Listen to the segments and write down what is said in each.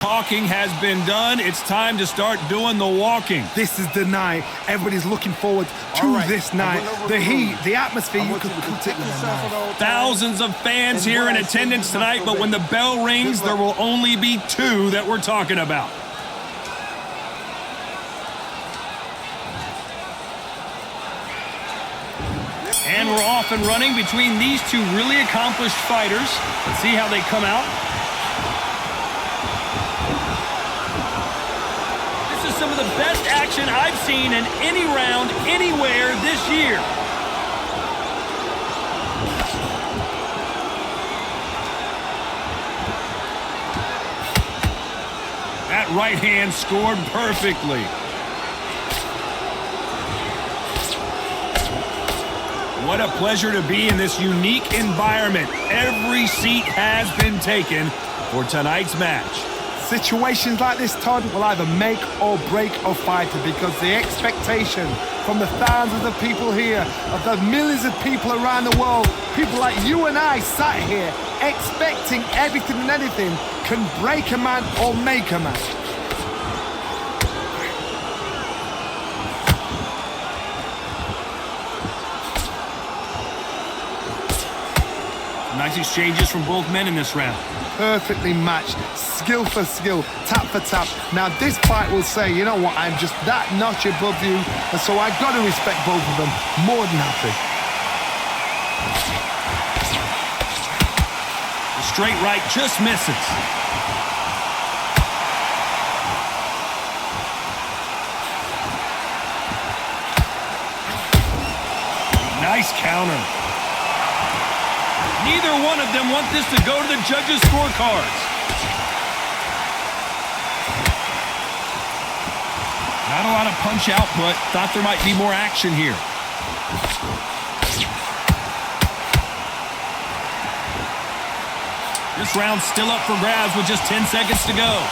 Talking has been done. It's time to start doing the walking. This is the night. Everybody's looking forward to this night. The heat, the atmosphere, you could put it in the night. Thousands of fans here in attendance tonight, but when the bell rings, there will only be two that we're talking about. And we're off and running between these two really accomplished fighters. Let's see how they come out. This is some of the best action I've seen in any round, anywhere this year. That right hand scored perfectly. What a pleasure to be in this unique environment. Every seat has been taken for tonight's match. Situations like this, Todd, will either make or break a fighter because the expectation from the thousands of people here, of the millions of people around the world, people like you and I sat here expecting everything and anything can break a man or make a man. Nice exchanges from both men in this round. Perfectly matched, skill for skill, tap for tap. Now this fight will say, you know what, I'm just that notch above you, and so I've got to respect both of them more than happy. The straight right just misses. Nice counter. Neither one of them want this to go to the judges' scorecards. Not a lot of punch output. Thought there might be more action here. This round's still up for grabs with just 10 seconds to go.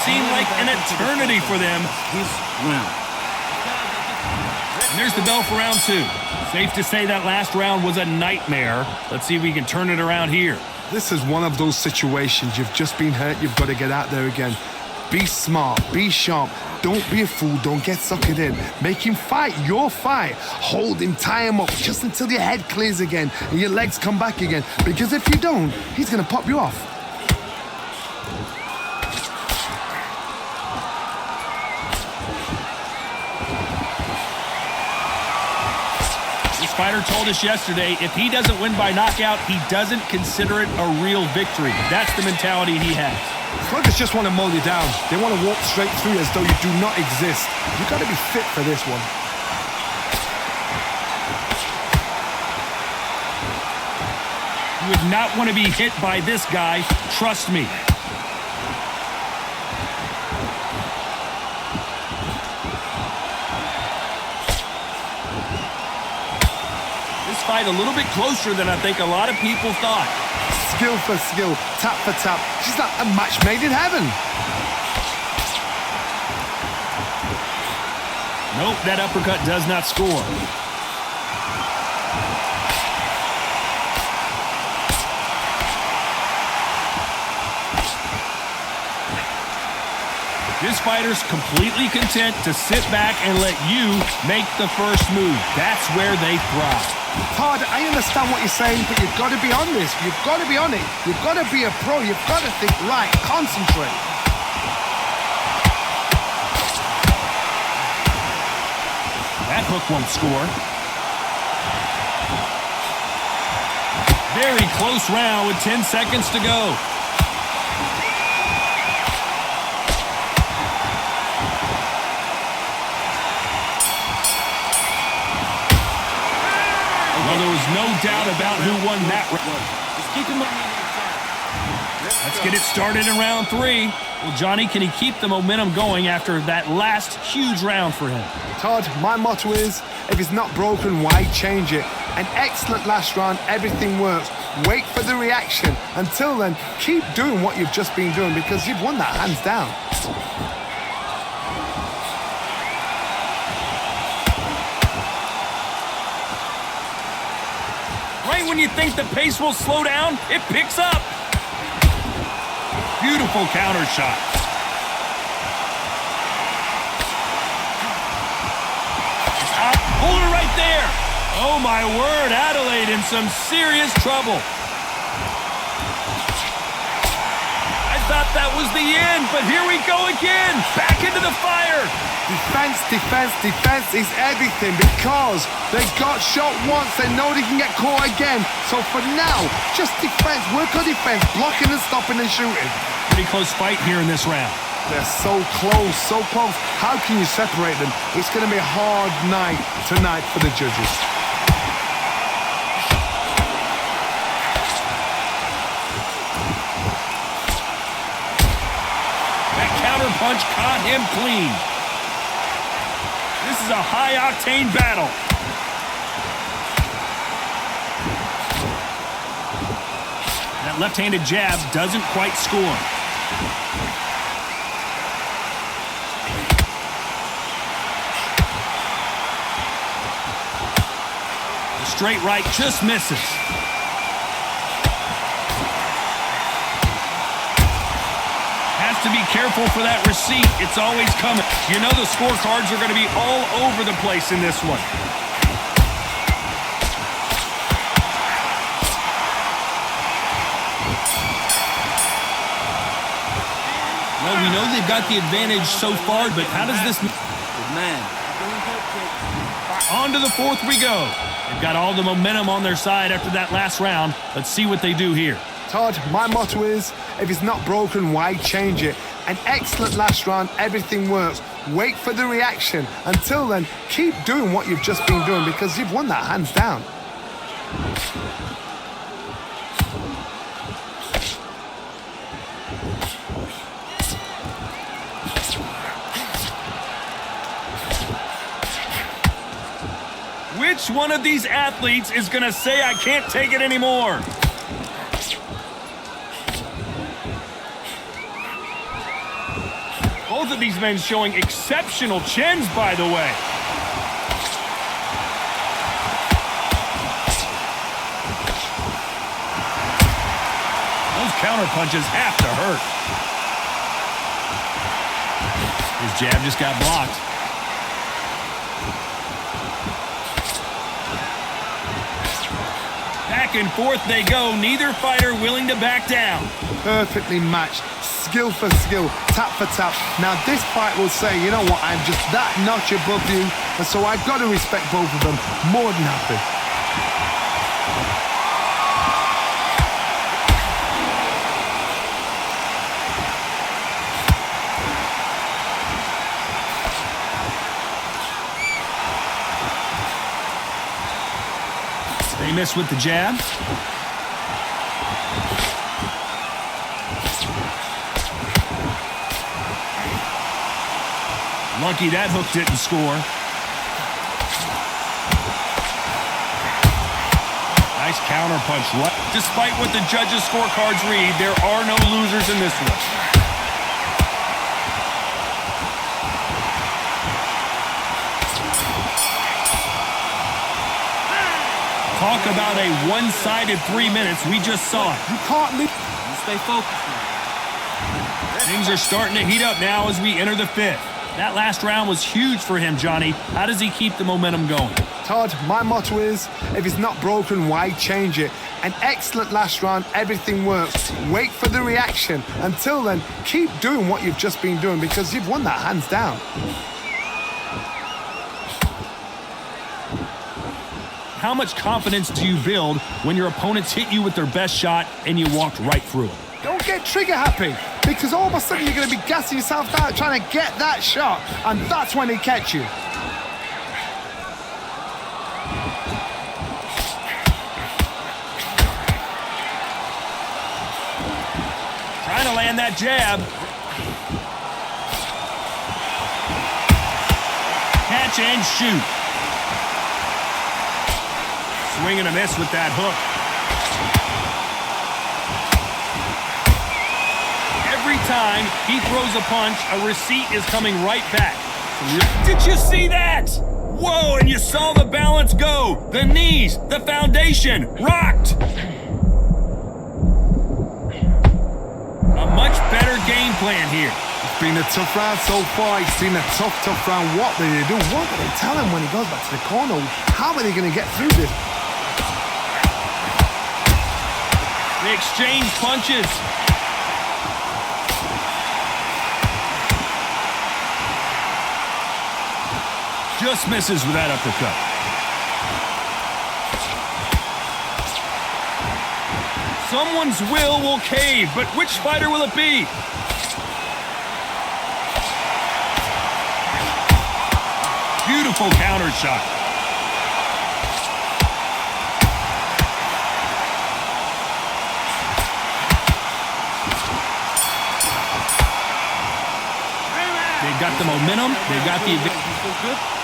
Seemed like an eternity for them. And there's the bell for round two. Safe to say that last round was a nightmare. Let's see if we can turn it around here. This is one of those situations. You've just been hurt. You've got to get out there again. Be smart. Be sharp. Don't be a fool. Don't get suckered in. Make him fight your fight. Hold him. Tie him up just until your head clears again and your legs come back again. Because if you don't, he's going to pop you off. Fighter told us yesterday, if he doesn't win by knockout, he doesn't consider it a real victory. That's the mentality he has. Sluggers just want to mow you down. They want to walk straight through as though you do not exist. You've got to be fit for this one. You would not want to be hit by this guy. Trust me. Fight a little bit closer than I think a lot of people thought. Skill for skill, tap for tap. She's like a match made in heaven. Nope, that uppercut does not score. This fighter's completely content to sit back and let you make the first move. That's where they thrive. Todd, I understand what you're saying, but you've got to be on this. You've got to be on it. You've got to be a pro. You've got to think right. Concentrate. That hook won't score. Very close round with 10 seconds to go. Well, there was no doubt about who won that round. Let's get it started in round three. Well, Johnny, can he keep the momentum going after that last huge round for him? Todd, my motto is, if it's not broken, why change it? An excellent last round, everything works. Wait for the reaction. Until then, keep doing what you've just been doing because you've won that hands down. Right when you think the pace will slow down, it picks up. Beautiful counter shot. Hold her right there. Oh, my word. Adelaide in some serious trouble. I thought that was the end, but here we go again. Back into the fire. Defense, defense, defense is everything because they got shot once. They know they can get caught again. So for now, just defense. Work on defense. Blocking and stopping and shooting. Pretty close fight here in this round. They're so close, so close. How can you separate them? It's going to be a hard night tonight for the judges. That counter punch caught him clean. This is a high-octane battle. That left-handed jab doesn't quite score. Straight right just misses. Has to be careful for that receipt. It's always coming. You know the scorecards are going to be all over the place in this one. Well, we know they've got the advantage so far, but how does this... Good man. On to the fourth we go. They've got all the momentum on their side after that last round. Let's see what they do here. Todd, my motto is, if it's not broken, why change it? An excellent last round, everything works. Wait for the reaction. Until then, keep doing what you've just been doing because you've won that hands down. Which one of these athletes is going to say, I can't take it anymore? Both of these men showing exceptional chins, by the way. Those counter punches have to hurt. His jab just got blocked. Back and forth they go, neither fighter willing to back down. Perfectly matched, skill for skill, tap for tap. Now this fight will say, you know what, I'm just that notch above you, and so I've got to respect both of them more than happy. They miss with the jab. Lucky that hook didn't score. Nice counter punch. Despite what the judges' scorecards read, there are no losers in this one. Talk about a one-sided 3 minutes. We just saw it. You can't leave. You stay focused now. Things are starting to heat up now as we enter the fifth. That last round was huge for him, Johnny. How does he keep the momentum going? Todd, my motto is, if it's not broken, why change it? An excellent last round, everything works. Wait for the reaction. Until then, keep doing what you've just been doing because you've won that hands down. How much confidence do you build when your opponents hit you with their best shot and you walked right through it? Don't get trigger happy because all of a sudden you're going to be gassing yourself out trying to get that shot, and that's when they catch you. Trying to land that jab. Catch and shoot. Swing and a miss with that hook. Every time he throws a punch, a receipt is coming right back. Did you see that? Whoa, and you saw the balance go. The knees, the foundation, rocked. A much better game plan here. It's been a tough round so far. It's been a tough round. What do they do? What do they tell him when he goes back to the corner? How are they going to get through this? They exchange punches. Just misses with that uppercut. Someone's will cave, but which fighter will it be? Beautiful counter shot. They've got the momentum. They've got the advantage.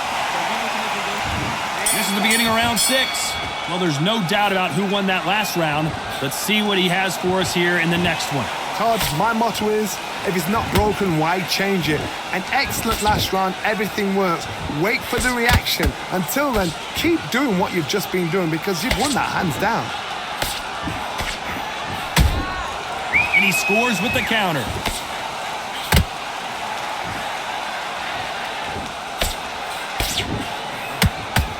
This is the beginning of round 6. Well, there's no doubt about who won that last round. Let's see what he has for us here in the next one. Todd, my motto is, if it's not broken, why change it? An excellent last round, everything works. Wait for the reaction. Until then, keep doing what you've just been doing because you've won that hands down. And he scores with the counter.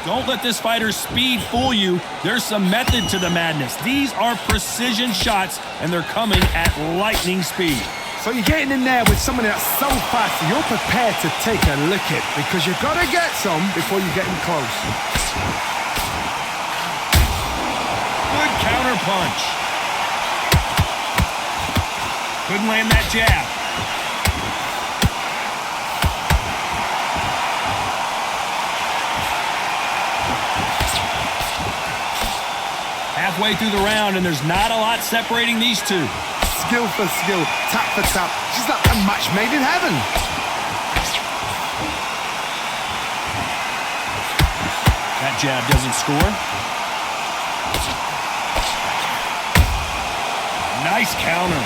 Don't let this fighter's speed fool you. There's some method to the madness. These are precision shots, and they're coming at lightning speed. So you're getting in there with someone that's so fast, you're prepared to take a lick it because you've got to get some before you get in close. Good counter punch. Couldn't land that jab. Halfway through the round, and there's not a lot separating these two. Skill for skill, tap for tap. She's like a match made in heaven. That jab doesn't score. Nice counter.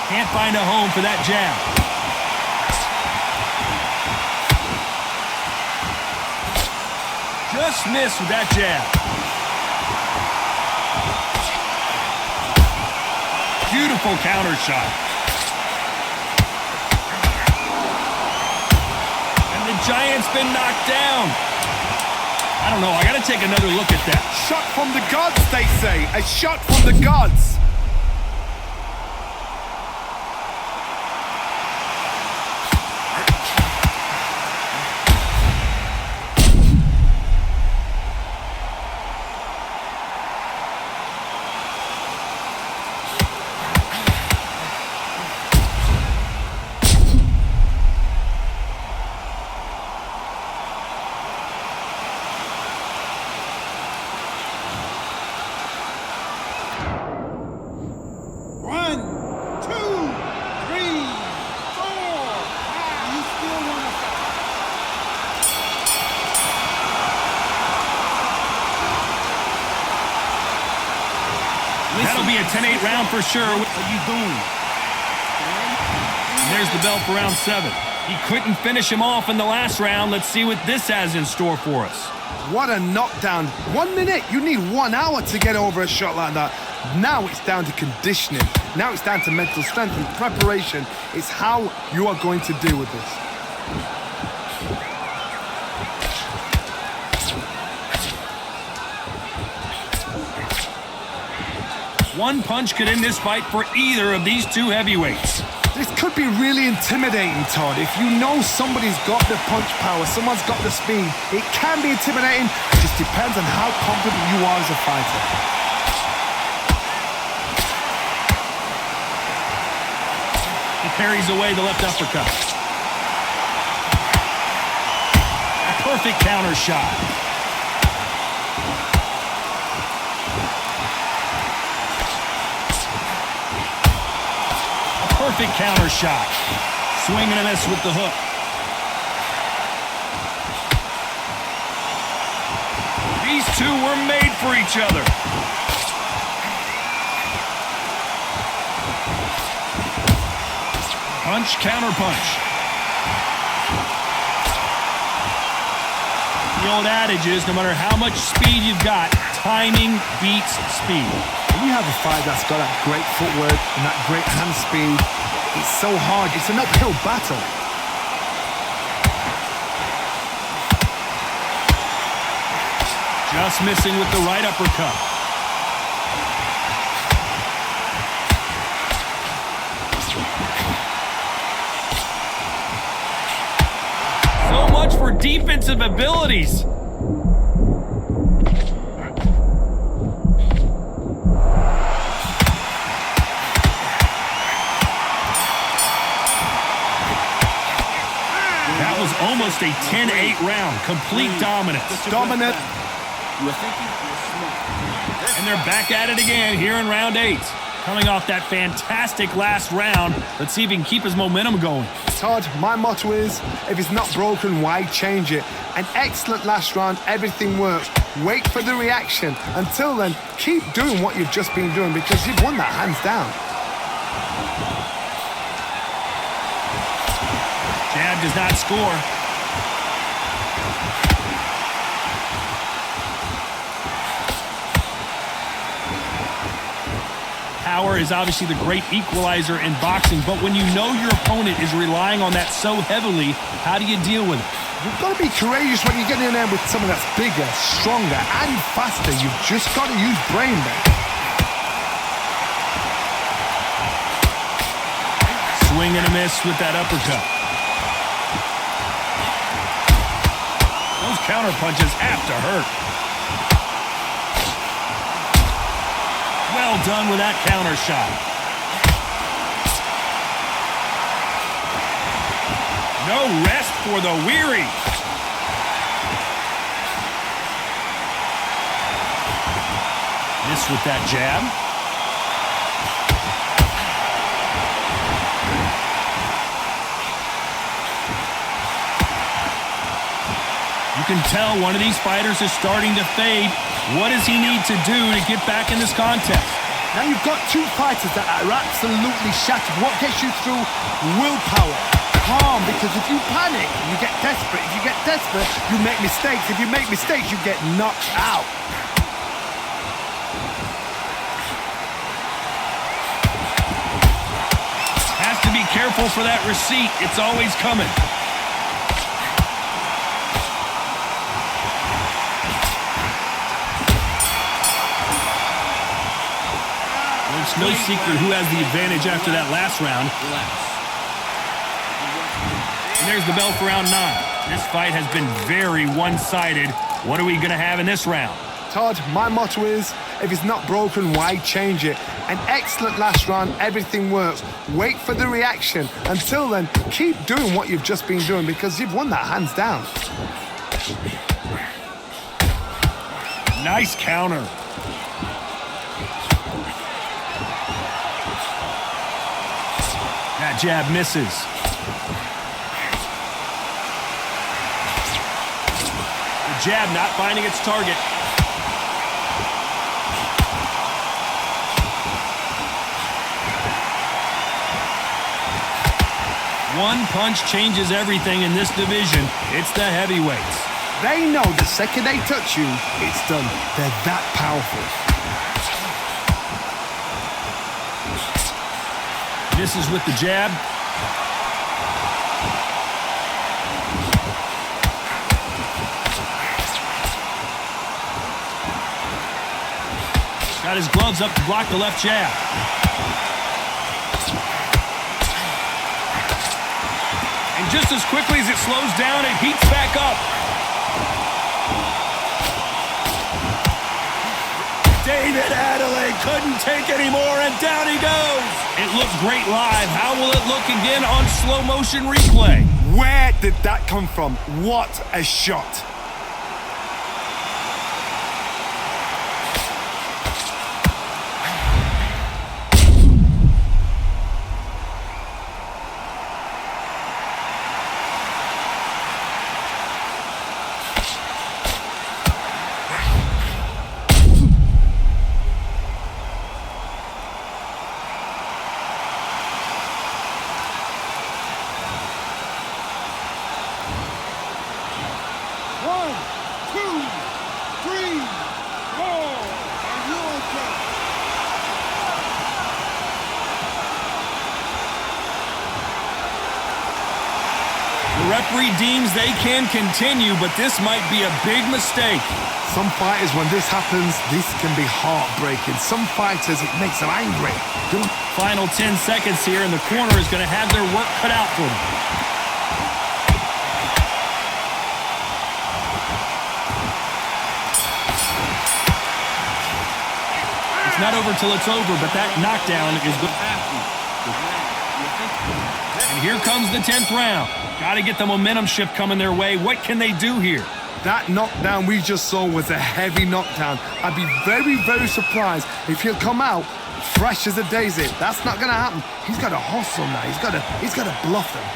Can't find a home for that jab. Just missed with that jab. Beautiful counter shot. And the Giant's been knocked down. I don't know. I got to take another look at that. Shot from the gods, they say. A shot from the gods. That'll be a 10-8 round for sure. What are you doing? And there's the bell for round 7. He couldn't finish him off in the last round. Let's see what this has in store for us. What a knockdown. 1 minute, you need 1 hour to get over a shot like that. Now it's down to conditioning. Now it's down to mental strength and preparation. It's how you are going to deal with this. One punch could end this fight for either of these two heavyweights. This could be really intimidating, Todd. If you know somebody's got the punch power, someone's got the speed, it can be intimidating. It just depends on how confident you are as a fighter. He parries away the left uppercut. A perfect counter shot. Perfect counter shot. Swing and a miss with the hook. These two were made for each other. Punch, counter punch. The old adage is, no matter how much speed you've got, timing beats speed. When you have a fight that's got that great footwork and that great hand speed, it's so hard. It's an uphill battle. Just missing with the right uppercut. So much for defensive abilities. That was almost a 10-8 round. Complete dominance. Dominant. You were thinking you were smart. And they're back at it again here in round 8. Coming off that fantastic last round, let's see if he can keep his momentum going. Todd, my motto is, if it's not broken, why change it? An excellent last round, everything works. Wait for the reaction. Until then, keep doing what you've just been doing because you've won that hands down. Jab does not score. Power is obviously the great equalizer in boxing, but when you know your opponent is relying on that so heavily, how do you deal with it? You've got to be courageous when you get in there with someone that's bigger, stronger, and faster. You've just got to use brain there. Swing and a miss with that uppercut. Those counter punches have to hurt. Well done with that counter shot. No rest for the weary. Miss with that jab. You can tell one of these fighters is starting to fade. What does he need to do to get back in this contest? Now you've got two fighters that are absolutely shattered. What gets you through? Willpower. Calm, because if you panic, you get desperate. If you get desperate, you make mistakes. If you make mistakes, you get knocked out. Has to be careful for that receipt. It's always coming. It's no secret who has the advantage after that last round. And there's the bell for round 9. This fight has been very one-sided. What are we going to have in this round? Todd, my motto is, if it's not broken, why change it? An excellent last round, everything works. Wait for the reaction. Until then, keep doing what you've just been doing because you've won that hands down. Nice counter. That jab misses. The jab not finding its target. One punch changes everything in this division. It's the heavyweights. They know the second they touch you, it's done. They're that powerful. Misses with the jab. Got his gloves up to block the left jab. And just as quickly as it slows down, it heats back up. David Adeleye couldn't take any more, and down he goes. It looked great live. How will it look again on slow motion replay? Where did that come from? What a shot. referee deems they can continue, but this might be a big mistake. Some fighters, when this happens, this can be heartbreaking. Some fighters, it makes them angry. Final 10 seconds here, and the corner is going to have their work cut out for them. It's not over till it's over, but that knockdown is good. And here comes the 10th round. Got to get the momentum shift coming their way. What can they do here? That knockdown we just saw was a heavy knockdown. I'd be very, very surprised if he'll come out fresh as a daisy. That's not going to happen. He's got to hustle now. He's got to bluff them.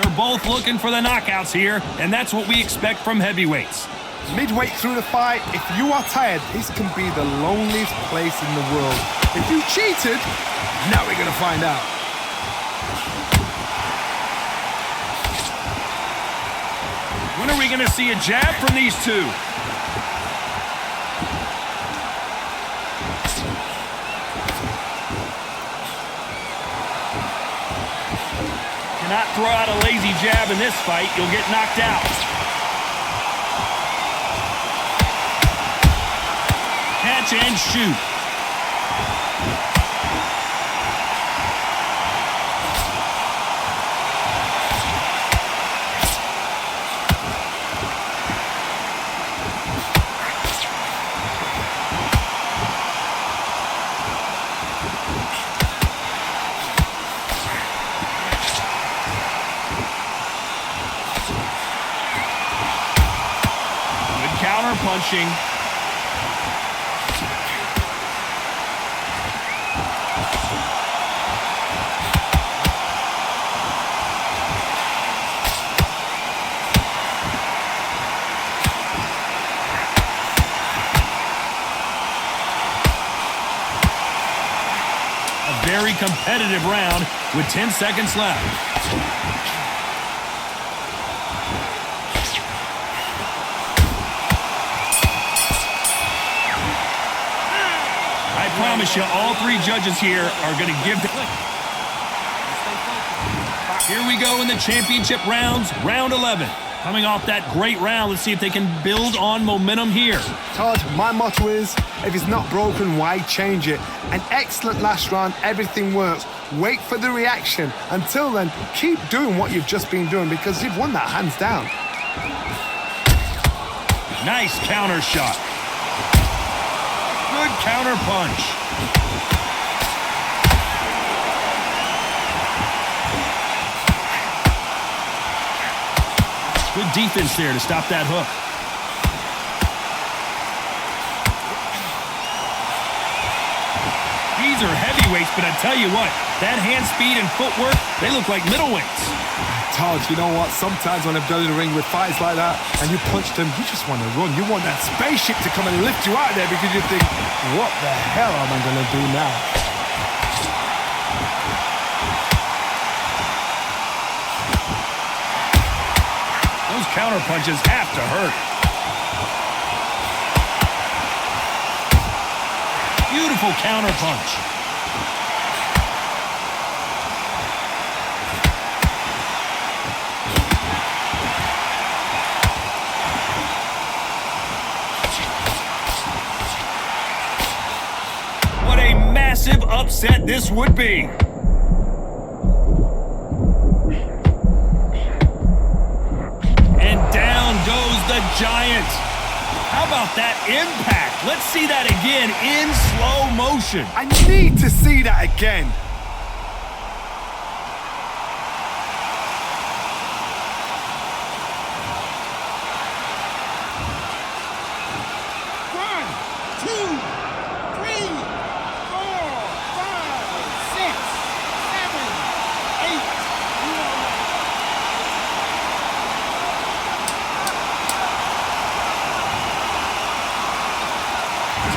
They're both looking for the knockouts here, and that's what we expect from heavyweights. Midway through the fight, if you are tired, this can be the loneliest place in the world. If you cheated, now we're going to find out. When are we going to see a jab from these two? Cannot throw out a lazy jab in this fight. You'll get knocked out. Catch and shoot. Good counter punching. Very competitive round with 10 seconds left. I promise you, all three judges here are going to give the... Here we go in the championship rounds, round 11. Coming off that great round, let's see if they can build on momentum here. Todd, my motto is, if it's not broken, why change it? An excellent last round, everything works. Wait for the reaction. Until then, keep doing what you've just been doing because you've won that hands down. Nice counter shot. Good counter punch. Good defense there to stop that hook. These are heavyweights, but I tell you what, that hand speed and footwork, they look like middleweights. Todd, you know what? Sometimes when I've done in the ring with fights like that and you punched him, you just want to run. You want that spaceship to come and lift you out of there because you think, what the hell am I going to do now? Those counter punches have to hurt. Beautiful counter punch. What a massive upset this would be. Goes the Giant. How about that impact? Let's see that again in slow motion. I need to see that again.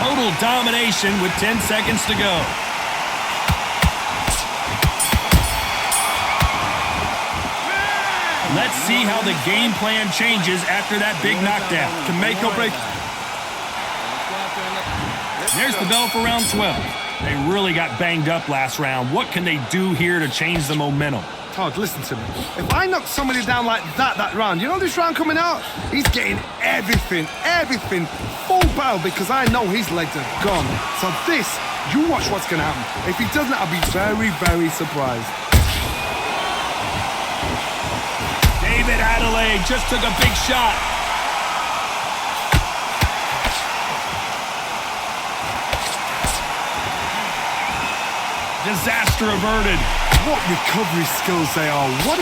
Total domination with 10 seconds to go. Let's see how the game plan changes after that big knockdown. Can make or break. There's the bell for round 12. They really got banged up last round. What can they do here to change the momentum? Todd, listen to me. If I knock somebody down like that round, you know this round coming out? He's getting everything, full barrel, because I know his legs are gone. So this, you watch what's going to happen. If he doesn't, I'll be very, very surprised. David Adeleye just took a big shot. Disaster averted. What recovery skills they are. What?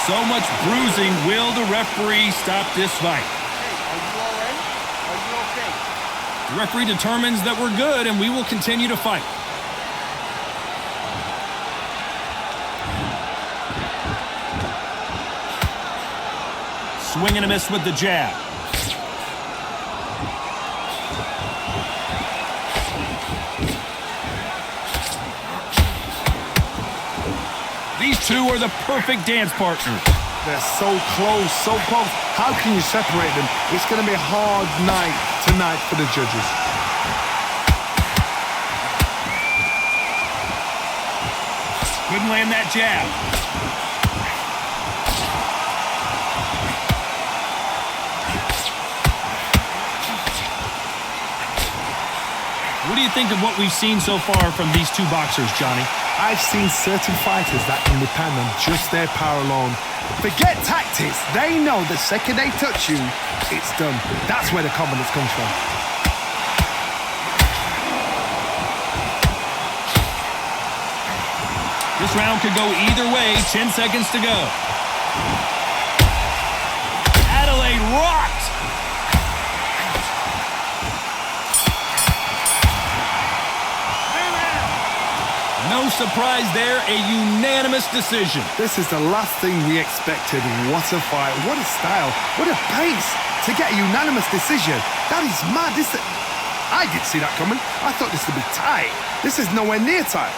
So much bruising. Will the referee stop this fight? Are you all right? Are you okay? The referee determines that we're good, and we will continue to fight. Swing and a miss with the jab. These two are the perfect dance partners. They're so close, so close. How can you separate them? It's going to be a hard night tonight for the judges. Couldn't land that jab. What do you think of what we've seen so far from these two boxers, Johnny? I've seen certain fighters that can depend on just their power alone. Forget tactics. They know the second they touch you, it's done. That's where the confidence comes from. This round could go either way. 10 seconds to go. Adeleye rocked. No surprise there, a unanimous decision. This is the last thing we expected. What a fight, what a style, what a pace to get a unanimous decision. That is mad. I didn't see that coming. I thought this would be tight. This is nowhere near tight.